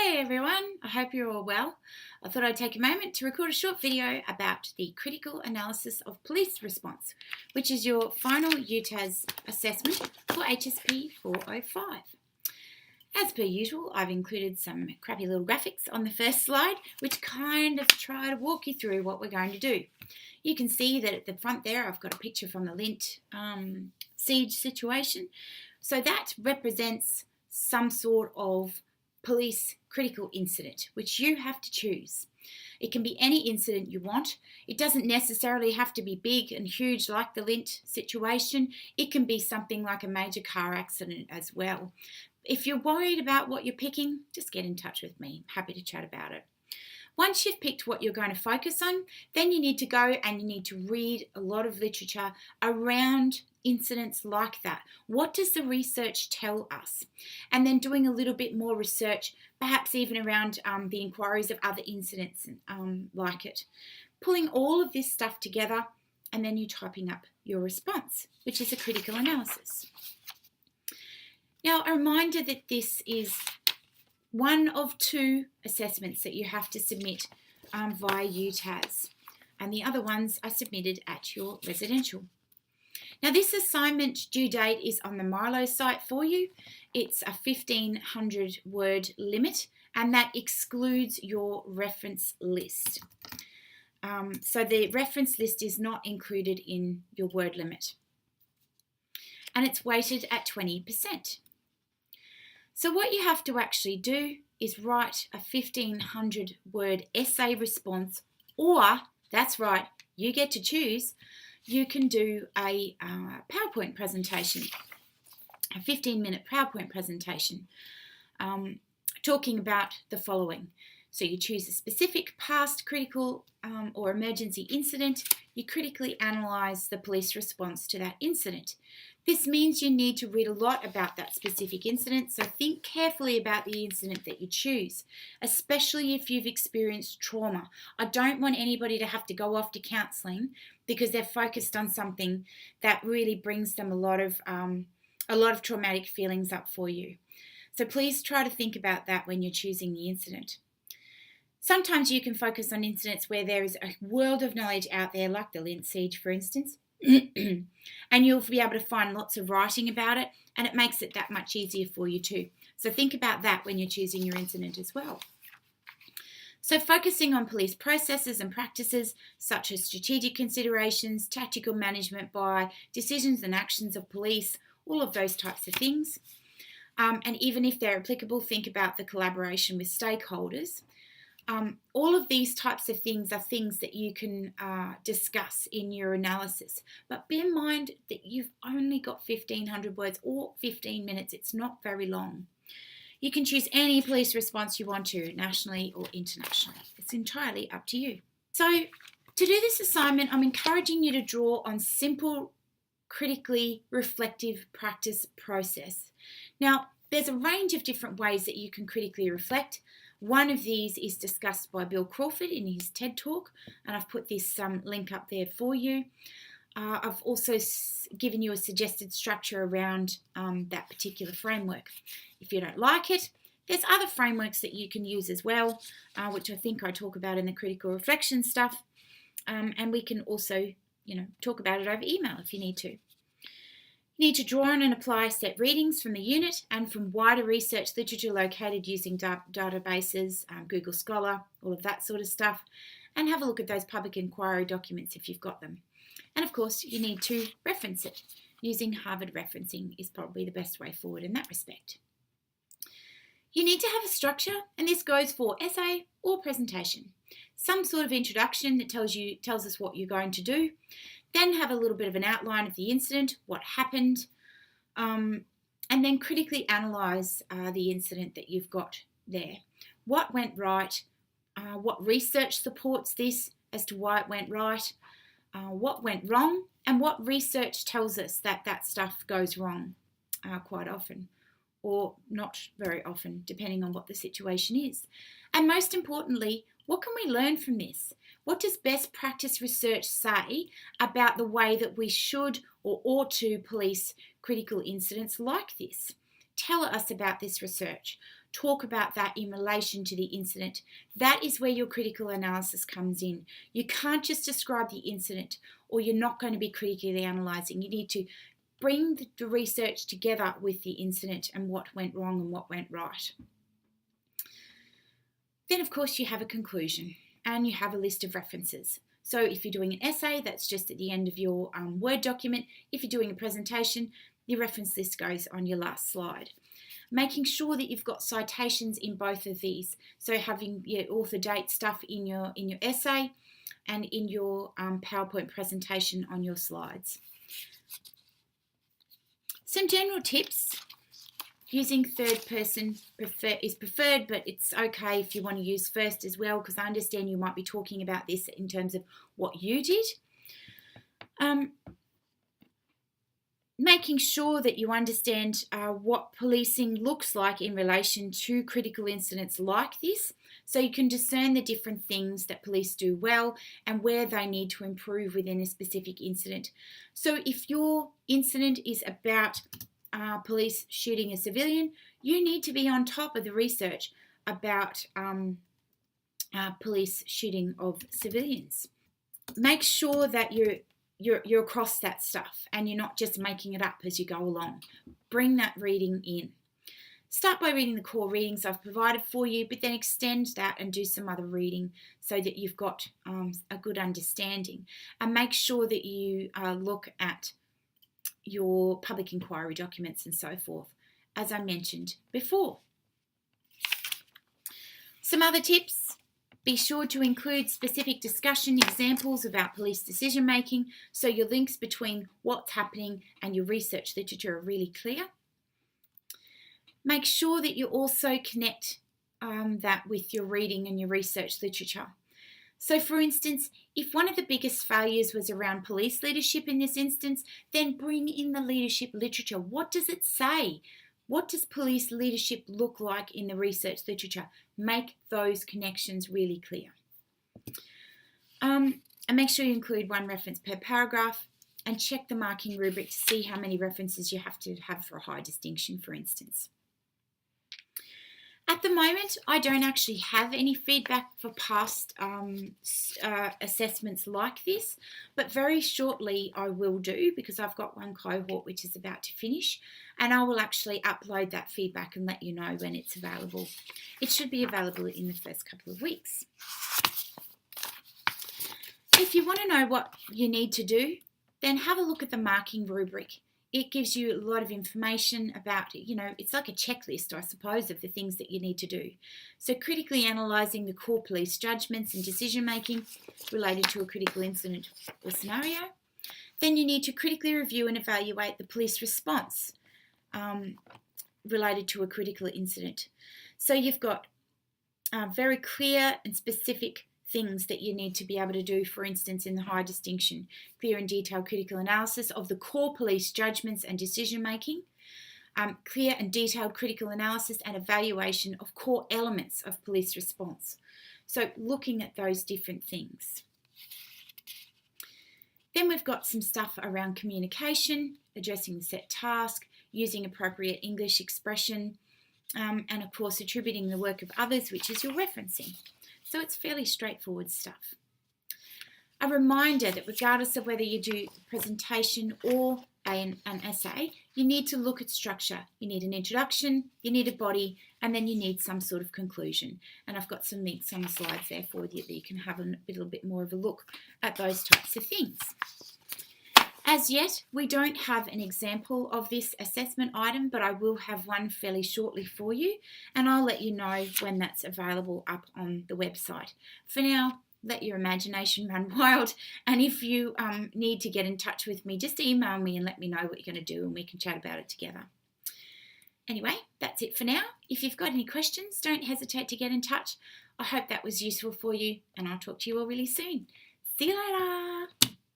Hey everyone, I hope you're all well. I thought I'd take a moment to record a short video about the critical analysis of police response, which is your final UTAS assessment for HSP 405. As per usual, I've included some crappy little graphics on the first slide, which kind of try to walk you through what we're going to do. You can see that at the front there, I've got a picture from the Lint siege situation. So that represents some sort of police critical incident, which you have to choose. It can be any incident you want. It doesn't necessarily have to be big and huge like the Lint situation. It can be something like a major car accident as well. If you're worried about what you're picking, just get in touch with me. I'm happy to chat about it. Once you've picked what you're going to focus on, then you need to go and you need to read a lot of literature around incidents like that. What does the research tell us? And then doing a little bit more research, perhaps even around the inquiries of other incidents like it. Pulling all of this stuff together and then you typing up your response, which is a critical analysis. Now, a reminder that this is one of two assessments that you have to submit via UTAS, and the other ones are submitted at your residential. Now, this assignment due date is on the Milo site for you. It's a 1,500 word limit, and that excludes your reference list. So the reference list is not included in your word limit, and it's weighted at 20%. So what you have to actually do is write a 1,500 word essay response, or, that's right, you get to choose, you can do a PowerPoint presentation, a 15-minute PowerPoint presentation, talking about the following. So you choose a specific past critical or emergency incident, you critically analyse the police response to that incident. This means you need to read a lot about that specific incident, so think carefully about the incident that you choose, especially if you've experienced trauma. I don't want anybody to have to go off to counselling because they're focused on something that really brings them a lot of traumatic feelings up for you. So please try to think about that when you're choosing the incident. Sometimes you can focus on incidents where there is a world of knowledge out there, like the Lint siege, for instance, and you'll be able to find lots of writing about it, and it makes it that much easier for you too. So think about that when you're choosing your incident as well. So focusing on police processes and practices such as strategic considerations, tactical management by decisions and actions of police, all of those types of things. And even if they're applicable, think about the collaboration with stakeholders. All of these types of things are things that you can discuss in your analysis. But bear in mind that you've only got 1,500 words or 15 minutes. It's not very long. You can choose any police response you want to, nationally or internationally. It's entirely up to you. So to do this assignment, I'm encouraging you to draw on simple, critically reflective practice process. Now, there's a range of different ways that you can critically reflect. One of these is discussed by Bill Crawford in his TED Talk, and I've put this link up there for you. I've also given you a suggested structure around that particular framework. If you don't like it, there's other frameworks that you can use as well, which I think I talk about in the critical reflection stuff, and we can also, talk about it over email if you need to. You need to draw on and apply set readings from the unit and from wider research literature located using databases, Google Scholar, all of that sort of stuff, and have a look at those public inquiry documents if you've got them. And of course, you need to reference it. Using Harvard referencing is probably the best way forward in that respect. You need to have a structure, and this goes for essay or presentation. Some sort of introduction that tells us what you're going to do. Then have a little bit of an outline of the incident, what happened, and then critically analyse the incident that you've got there. What went right? What research supports this as to why it went right? What went wrong? And what research tells us that that stuff goes wrong quite often, or not very often, depending on what the situation is. And most importantly, what can we learn from this? What does best practice research say about the way that we should or ought to police critical incidents like this? Tell us about this research. talk about that in relation to the incident. That is where your critical analysis comes in. You can't just describe the incident, or you're not going to be critically analysing. You need to bring the research together with the incident and what went wrong and what went right. Then, of course, you have a conclusion and you have a list of references. So if you're doing an essay, that's just at the end of your Word document. If you're doing a presentation, your reference list goes on your last slide. Making sure that you've got citations in both of these. So having your author date stuff in your essay and in your PowerPoint presentation on your slides. Some general tips. Using third person is preferred, but it's okay if you want to use first as well, because I understand you might be talking about this in terms of what you did. Making sure that you understand what policing looks like in relation to critical incidents like this, so you can discern the different things that police do well and where they need to improve within a specific incident. So if your incident is about police shooting a civilian, you need to be on top of the research about police shooting of civilians. Make sure that you're across that stuff and you're not just making it up as you go along. Bring that reading in. Start by reading the core readings I've provided for you, but then extend that and do some other reading so that you've got a good understanding. And make sure that you look at your public inquiry documents and so forth, as I mentioned before. Some other tips: be sure to include specific discussion examples about police decision making, so your links between what's happening and your research literature are really clear. Make sure that you also connect that with your reading and your research literature. So for instance, if one of the biggest failures was around police leadership in this instance, then bring in the leadership literature. What does it say? What does police leadership look like in the research literature? Make those connections really clear. And make sure you include one reference per paragraph, and check the marking rubric to see how many references you have to have for a high distinction, for instance. At the moment, I don't actually have any feedback for past assessments like this, but very shortly I will do, because I've got one cohort which is about to finish, and I will actually upload that feedback and let you know when it's available. It should be available in the first couple of weeks. If you want to know what you need to do, then have a look at the marking rubric. It gives you a lot of information about, it's like a checklist, I suppose, of the things that you need to do. So critically analysing the core police judgments and decision making related to a critical incident or scenario. Then you need to critically review and evaluate the police response related to a critical incident. So you've got very clear and specific things that you need to be able to do, for instance, in the high distinction: clear and detailed critical analysis of the core police judgments and decision making, clear and detailed critical analysis and evaluation of core elements of police response. So looking at those different things. Then we've got some stuff around communication, addressing the set task, using appropriate English expression, and of course attributing the work of others, which is your referencing. So it's fairly straightforward stuff. A reminder that regardless of whether you do a presentation or an essay, you need to look at structure. You need an introduction, you need a body, and then you need some sort of conclusion. And I've got some links on the slides there for you that you can have a little bit more of a look at those types of things. As yet, we don't have an example of this assessment item, but I will have one fairly shortly for you, and I'll let you know when that's available up on the website. For now, let your imagination run wild, and if you need to get in touch with me, just email me and let me know what you're going to do, and we can chat about it together. Anyway, that's it for now. If you've got any questions, don't hesitate to get in touch. I hope that was useful for you, and I'll talk to you all really soon. See you later.